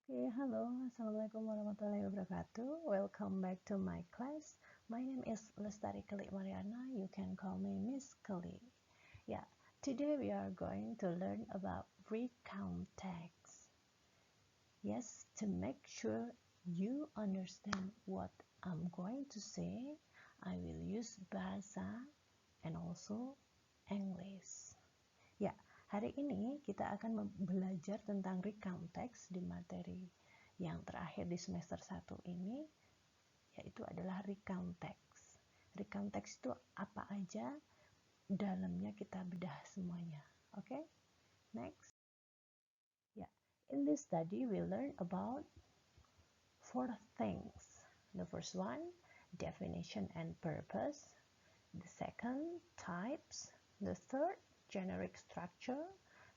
Okay, hello, Assalamualaikum warahmatullahi wabarakatuh. Welcome back to my class. My name is Lestari Kelik Mariana. You can call me Miss Kelik. Yeah, today we are going to learn about recount text. Yes, to make sure you understand what I'm going to say, I will use bahasa and also English. Ya, hari ini kita akan belajar tentang recount text di materi yang terakhir di semester 1 ini, yaitu adalah recount text. Recount text itu apa aja, dalamnya kita bedah semuanya. Oke, next. Ya, in this study we learn about 4 things. The first one, definition and purpose. The second, types. The third, generic structure.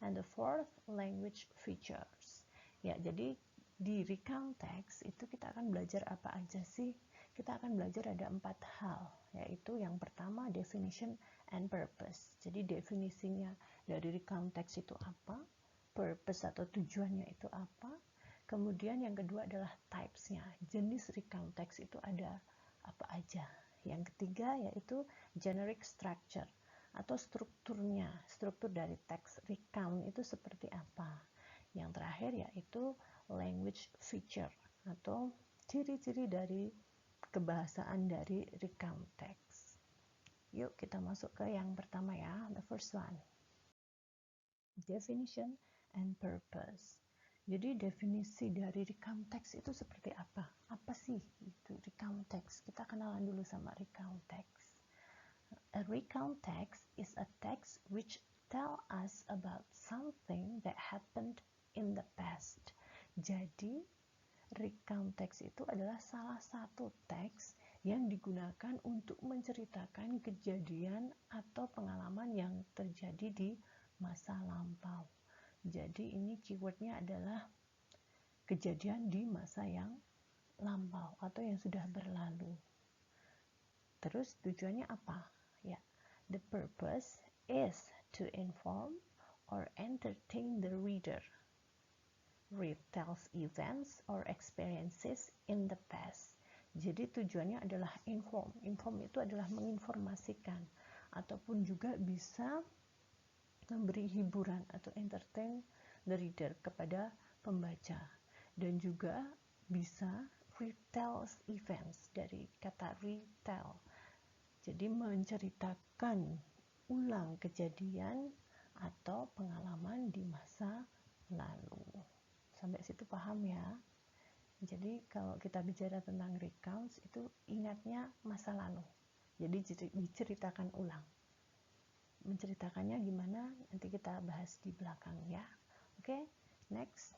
And the fourth, language features. Ya, jadi di recount text itu kita akan belajar apa aja sih? Kita akan belajar ada 4 hal, yaitu yang pertama, definition and purpose. Jadi definisinya dari recount text itu apa? Purpose atau tujuannya itu apa? Kemudian yang kedua adalah types-nya. Jenis recount text itu ada apa aja? Yang ketiga yaitu generic structure atau strukturnya, struktur dari teks recount itu seperti apa. Yang terakhir yaitu language feature atau ciri-ciri dari kebahasaan dari recount text. Yuk kita masuk ke yang pertama ya, the first one. Definition and purpose. Jadi definisi dari recount text itu seperti apa? Apa sih itu recount text? Kita kenalan dulu sama recount text. A recount text is a text which tell us about something that happened in the past. Jadi, recount text itu adalah salah satu teks yang digunakan untuk menceritakan kejadian atau pengalaman yang terjadi di masa lampau. Jadi, ini keywordnya adalah kejadian di masa yang lampau atau yang sudah berlalu. Terus tujuannya apa? Ya, the purpose is to inform or entertain the reader. Retells events or experiences in the past. Jadi tujuannya adalah inform. Inform itu adalah menginformasikan ataupun juga bisa memberi hiburan atau entertain the reader kepada pembaca. Dan juga bisa retells events dari kata retell. Jadi menceritakan ulang kejadian atau pengalaman di masa lalu. Sampai situ paham ya? Jadi kalau kita bicara tentang recounts itu ingatnya masa lalu. Jadi diceritakan ulang. Menceritakannya gimana nanti kita bahas di belakang ya. Oke, next.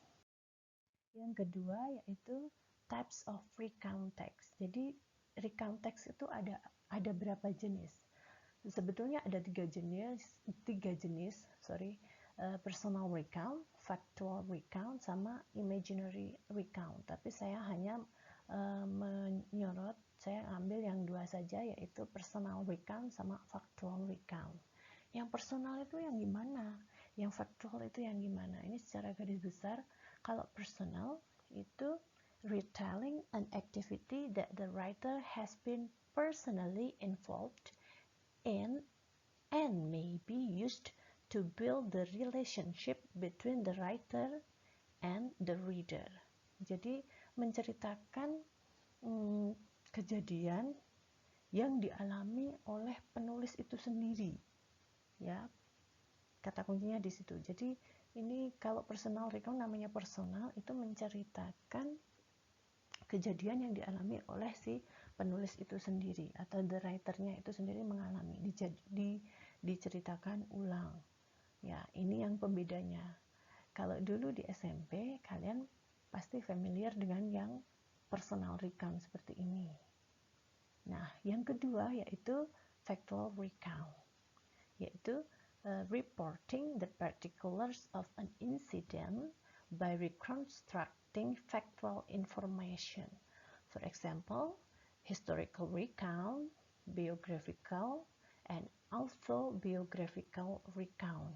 Yang kedua yaitu types of recount text. Jadi recount text itu ada berapa jenis? Sebetulnya ada tiga jenis, personal recount, factual recount, sama imaginary recount. Tapi saya hanya saya ambil yang dua saja, yaitu personal recount sama factual recount. Yang personal itu yang gimana? Yang factual itu yang gimana? Ini secara garis besar, kalau personal itu retelling an activity that the writer has been personally involved in and may be used to build the relationship between the writer and the reader. Jadi menceritakan kejadian yang dialami oleh penulis itu sendiri, ya, kata kuncinya di situ. Jadi ini kalau personal recount namanya personal, itu menceritakan kejadian yang dialami oleh si penulis itu sendiri atau the writer-nya itu sendiri mengalami, diceritakan ulang. Ya, ini yang pembedanya. Kalau dulu di SMP kalian pasti familiar dengan yang personal recount seperti ini. Nah, yang kedua yaitu factual recount, yaitu reporting the particulars of an incident by reconstructing factual information. For example, historical recount, biographical, and autobiographical recount.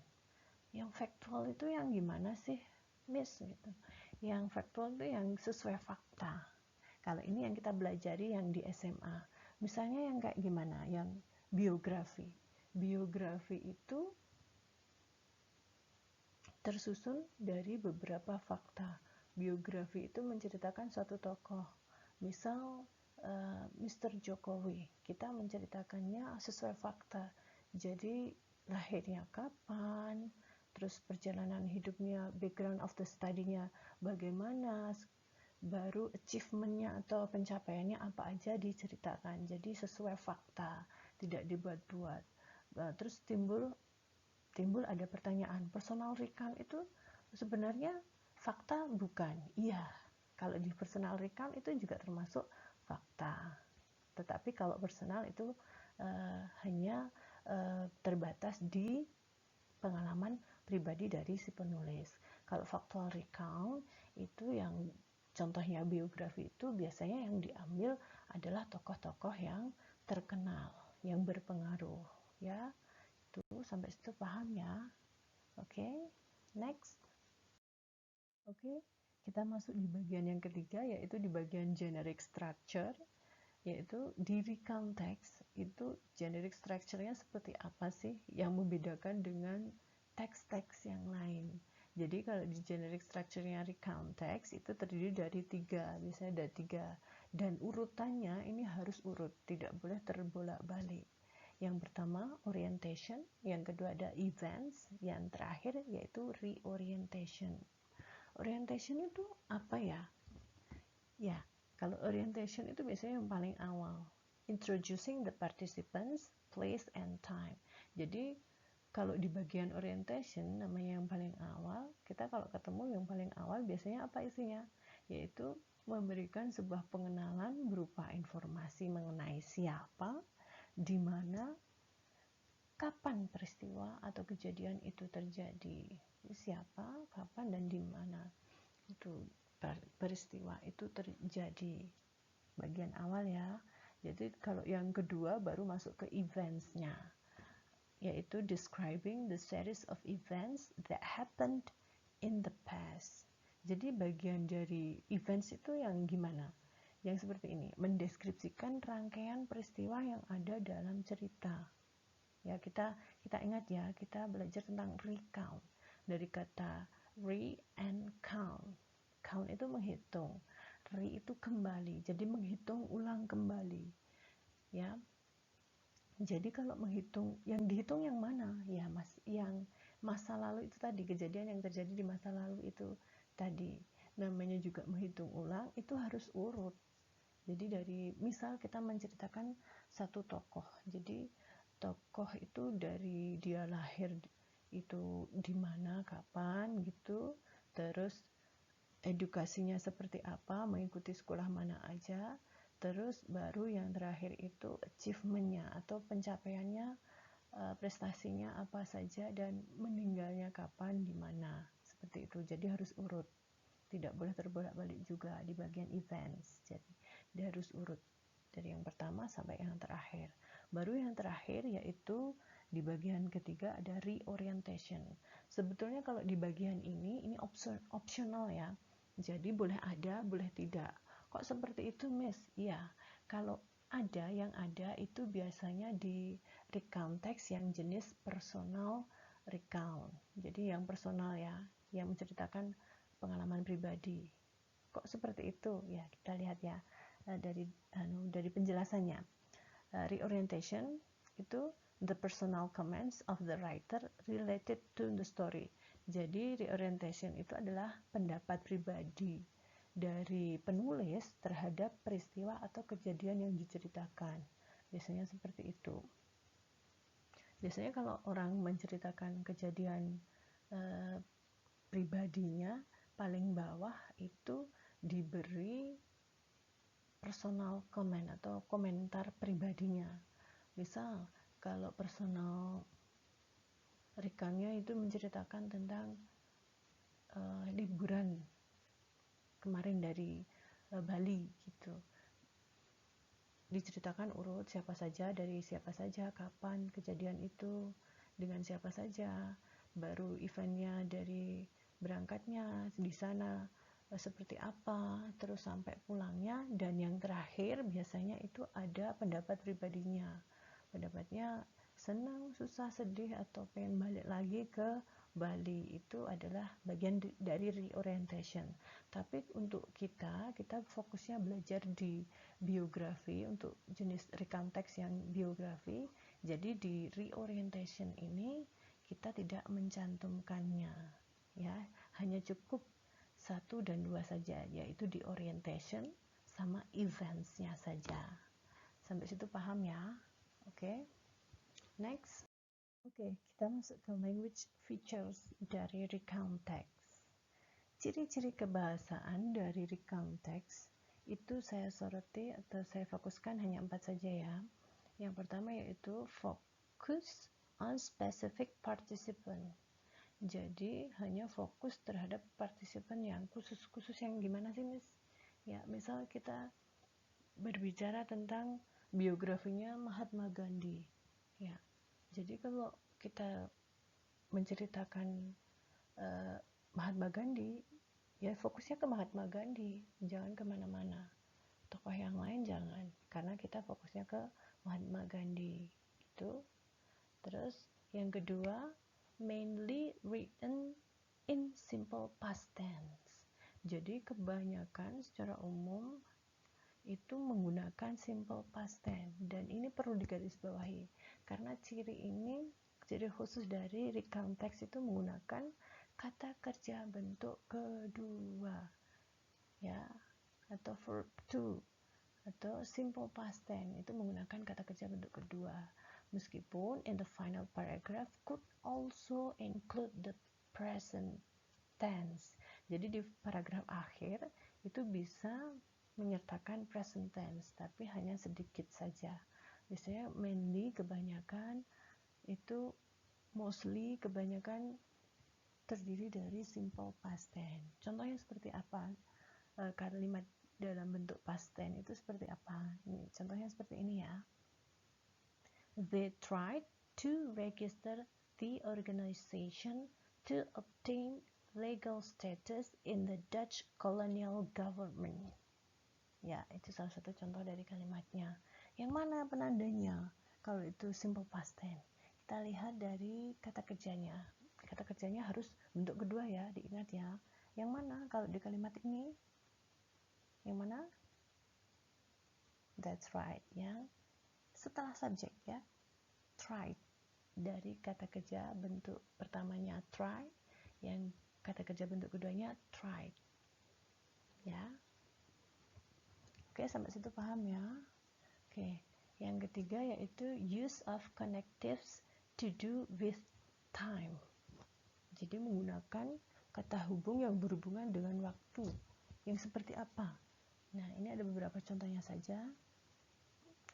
Yang factual itu yang gimana sih, Miss? Gitu. Yang faktual itu yang sesuai fakta. Kalau ini yang kita belajari yang di SMA. Misalnya yang kayak gimana? Yang biografi. Biografi itu tersusun dari beberapa fakta. Biografi itu menceritakan suatu tokoh. Misal Mr. Jokowi, kita menceritakannya sesuai fakta. Jadi lahirnya kapan, terus perjalanan hidupnya, background of the study-nya bagaimana, baru achievement-nya atau pencapaiannya apa aja diceritakan. Jadi sesuai fakta, tidak dibuat-buat. Terus timbul ada pertanyaan, personal recount itu sebenarnya fakta bukan? Iya, kalau di personal recount itu juga termasuk fakta. Tetapi kalau personal itu hanya terbatas di pengalaman pribadi dari si penulis. Kalau factual recount itu yang contohnya biografi itu biasanya yang diambil adalah tokoh-tokoh yang terkenal, yang berpengaruh, ya. Itu sampai situ paham ya. Oke, next. Oke, kita masuk di bagian yang ketiga, yaitu di bagian generic structure, yaitu di recount text. Itu generic structure-nya seperti apa sih yang membedakan dengan teks-teks yang lain. Jadi kalau di generic structure-nya recount text itu terdiri dari 3, biasanya ada 3, dan urutannya ini harus urut, tidak boleh terbolak-balik. Yang pertama orientation, yang kedua ada events, yang terakhir yaitu reorientation. Orientation itu apa ya? Ya, kalau orientation itu biasanya yang paling awal. Introducing the participants, place and time. Jadi kalau di bagian orientation namanya yang paling awal, kita kalau ketemu yang paling awal biasanya apa isinya? Yaitu memberikan sebuah pengenalan berupa informasi mengenai siapa, di mana, kapan peristiwa atau kejadian itu terjadi, siapa, kapan, dan di mana itu peristiwa itu terjadi, bagian awal ya. Jadi kalau yang kedua baru masuk ke events-nya, yaitu describing the series of events that happened in the past. Jadi bagian dari events itu yang gimana? Yang seperti ini, mendeskripsikan rangkaian peristiwa yang ada dalam cerita. Ya, kita ingat ya, kita belajar tentang recount dari kata re and count. Count itu menghitung, re itu kembali, jadi menghitung ulang kembali, ya. Jadi kalau menghitung, yang dihitung yang mana? Ya, yang masa lalu itu tadi, kejadian yang terjadi di masa lalu itu tadi. Namanya juga menghitung ulang, itu harus urut. Jadi dari misal kita menceritakan satu tokoh. Jadi tokoh itu dari dia lahir itu di mana, kapan gitu. Terus edukasinya seperti apa, mengikuti sekolah mana aja. Terus baru yang terakhir itu achievement-nya atau pencapaiannya, prestasinya apa saja, dan meninggalnya kapan, di mana, seperti itu. Jadi harus urut, tidak boleh terbolak-balik juga di bagian events. Jadi dia harus urut dari yang pertama sampai yang terakhir. Baru yang terakhir yaitu di bagian ketiga ada reorientation. Sebetulnya kalau di bagian ini optional ya. Jadi boleh ada, boleh tidak. Kok seperti itu, Miss? Iya, kalau ada, yang ada itu biasanya di recount text yang jenis personal recount. Jadi yang personal ya, yang menceritakan pengalaman pribadi. Kok seperti itu? Ya, kita lihat ya dari penjelasannya. Reorientation itu the personal comments of the writer related to the story. Jadi reorientation itu adalah pendapat pribadi dari penulis terhadap peristiwa atau kejadian yang diceritakan. Biasanya seperti itu. Biasanya kalau orang menceritakan kejadian pribadinya, paling bawah itu diberi personal comment atau komentar pribadinya. Misal kalau personal recount-nya itu menceritakan tentang liburan kemarin dari Bali gitu, diceritakan urut siapa saja, dari siapa saja, kapan kejadian itu, dengan siapa saja, baru eventnya dari berangkatnya di sana, seperti apa, terus sampai pulangnya, dan yang terakhir biasanya itu ada pendapat pribadinya. Pendapatnya senang, susah, sedih, atau pengen balik lagi ke Bali. Itu adalah bagian dari reorientation. Tapi untuk kita fokusnya belajar di biografi, untuk jenis recount text yang biografi. Jadi di reorientation ini kita tidak mencantumkannya, ya, hanya cukup 1 dan 2 saja, yaitu di orientation sama eventsnya saja. Sampai situ paham ya? Oke, next. Oke, kita masuk ke language features dari recount text. Ciri-ciri kebahasaan dari recount text itu saya soroti atau saya fokuskan hanya 4 saja ya. Yang pertama yaitu focus on specific participant. Jadi hanya fokus terhadap partisipan yang khusus yang gimana sih, Miss? Ya, misal kita berbicara tentang biografinya Mahatma Gandhi. Ya, jadi kalau kita menceritakan Mahatma Gandhi, ya fokusnya ke Mahatma Gandhi, jangan kemana-mana. Tokoh yang lain jangan, karena kita fokusnya ke Mahatma Gandhi. Gitu. Terus yang kedua, mainly written in simple past tense. Jadi kebanyakan secara umum itu menggunakan simple past tense, dan ini perlu digarisbawahi karena ciri khusus dari recount text itu menggunakan kata kerja bentuk kedua, ya, atau verb to, atau simple past tense itu menggunakan kata kerja bentuk kedua. Meskipun in the final paragraph could also include the present tense. Jadi di paragraf akhir itu bisa menyertakan present tense, tapi hanya sedikit saja. Biasanya mainly kebanyakan itu kebanyakan terdiri dari simple past tense. Contohnya seperti apa? Kalimat dalam bentuk past tense itu seperti apa? Ini, contohnya seperti ini ya. They tried to register the organization to obtain legal status in the Dutch colonial government. Ya, itu salah satu contoh dari kalimatnya. Yang mana penandanya? Kalau itu simple past tense, kita lihat dari kata kerjanya. Kata kerjanya harus bentuk kedua ya, diingat ya. Yang mana kalau di kalimat ini? Yang mana? That's right, ya. Setelah subjek ya. Tried, dari kata kerja bentuk pertamanya try, yang kata kerja bentuk keduanya tried, ya. Oke, sampai situ paham ya. Oke, yang ketiga yaitu use of connectives to do with time. Jadi menggunakan kata hubung yang berhubungan dengan waktu. Yang seperti apa? Nah, ini ada beberapa contohnya saja.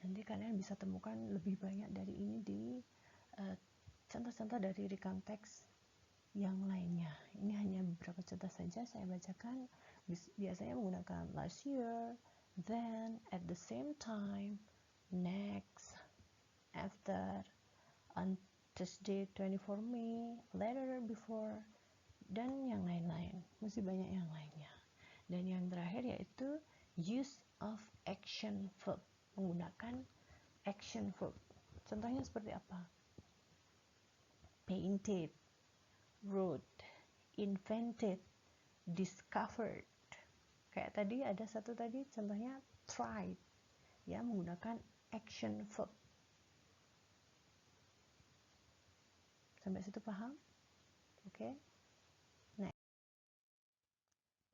Nanti kalian bisa temukan lebih banyak dari ini di contoh-contoh dari recount text yang lainnya. Ini hanya beberapa contoh saja saya bacakan. Biasanya menggunakan last year, then, at the same time, next, after, on Tuesday 24 May, later, before, dan yang lain-lain. Masih banyak yang lainnya. Dan yang terakhir yaitu use of action verb, menggunakan action verb. Contohnya seperti apa? Painted, wrote, invented, discovered. Kayak tadi ada satu tadi contohnya tried, ya, menggunakan action verb. Sampai situ paham? Oke. Next.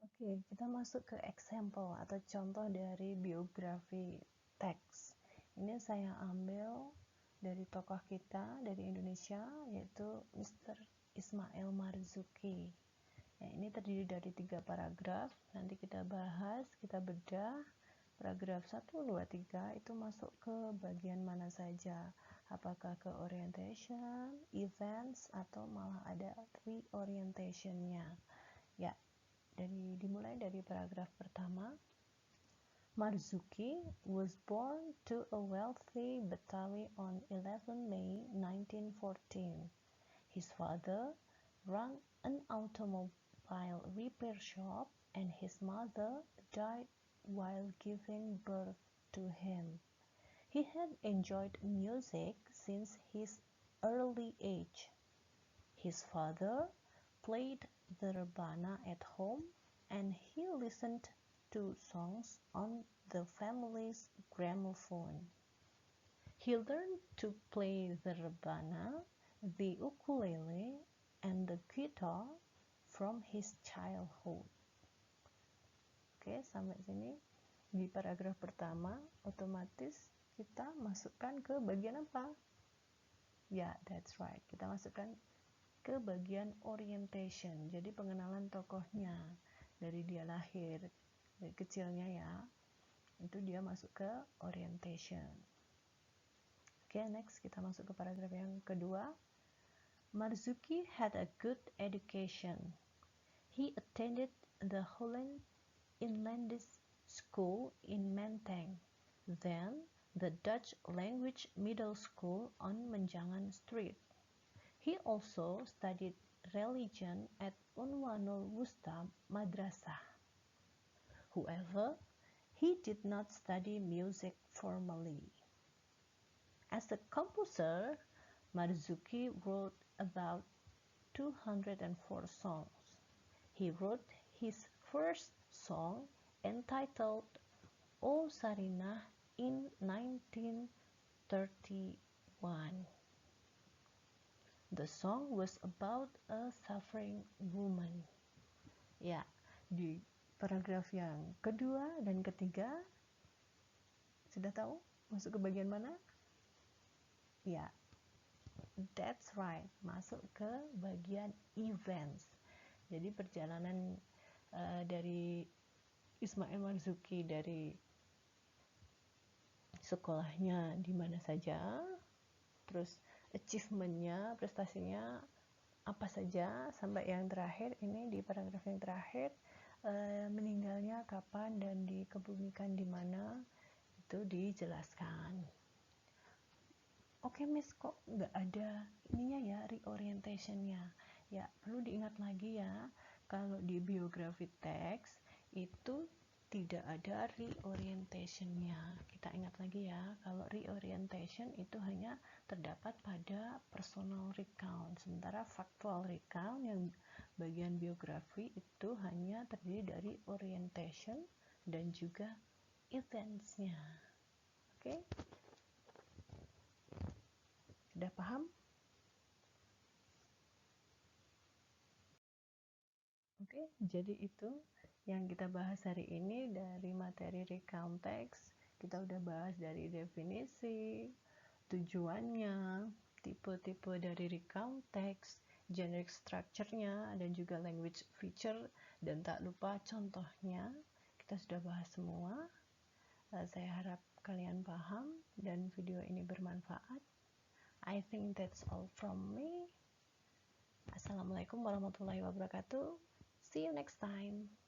Oke, kita masuk ke example atau contoh dari biografi teks. Ini saya ambil dari tokoh kita dari Indonesia, yaitu Mr. Ismail Marzuki. Ya, ini terdiri dari 3 paragraf. Nanti kita bahas, kita bedah. Paragraf 1, 2, 3 itu masuk ke bagian mana saja? Apakah ke orientation, events, atau malah ada reorientation-nya? Ya, dimulai dari paragraf pertama. Marzuki was born to a wealthy Betawi on 11 May 1914. His father ran an automobile repair shop and his mother died while giving birth to him. He had enjoyed music since his early age. His father played the rebana at home, and he listened to songs on the family's gramophone. He learned to play the rebana, the ukulele, and the guitar from his childhood. Oke, sampai sini di paragraf pertama otomatis kita masukkan ke bagian apa? Ya, that's right. Kita masukkan ke bagian orientation. Jadi pengenalan tokohnya dari dia lahir, dari kecilnya ya. Itu dia masuk ke orientation. Oke, next kita masuk ke paragraf yang kedua. Marzuki had a good education. He attended the Holland Inlandese School in Menteng, then the Dutch language middle school on Menjangan Street. He also studied religion at Unwanul Wusta Madrasah. However, he did not study music formally. As a composer, Marzuki wrote about 204 songs. He wrote his first song entitled O Sarinah in 1931. The song was about a suffering woman. Ya, di paragraf yang kedua dan ketiga sudah tahu masuk ke bagian mana? Ya, that's right, masuk ke bagian events. Jadi perjalanan dari Ismail Marzuki dari sekolahnya di mana saja, terus achievement-nya, prestasinya apa saja, sampai yang terakhir ini di paragraf yang terakhir meninggalnya kapan dan dikebumikan di mana itu dijelaskan. Oke Miss, kok nggak ada ininya ya, reorientation-nya? Ya, perlu diingat lagi ya, kalau di biografi teks itu tidak ada reorientation-nya. Kita ingat lagi ya, kalau reorientation itu hanya terdapat pada personal recount, sementara factual recount yang bagian biografi itu hanya terdiri dari orientation dan juga events-nya. Oke? Sudah paham? Oke, jadi itu yang kita bahas hari ini dari materi recount text. Kita udah bahas dari definisi, tujuannya, tipe-tipe dari recount text, generic structure-nya, dan juga language feature, dan tak lupa contohnya. Kita sudah bahas semua. Saya harap kalian paham dan video ini bermanfaat. I think that's all from me. Assalamualaikum warahmatullahi wabarakatuh. See you next time.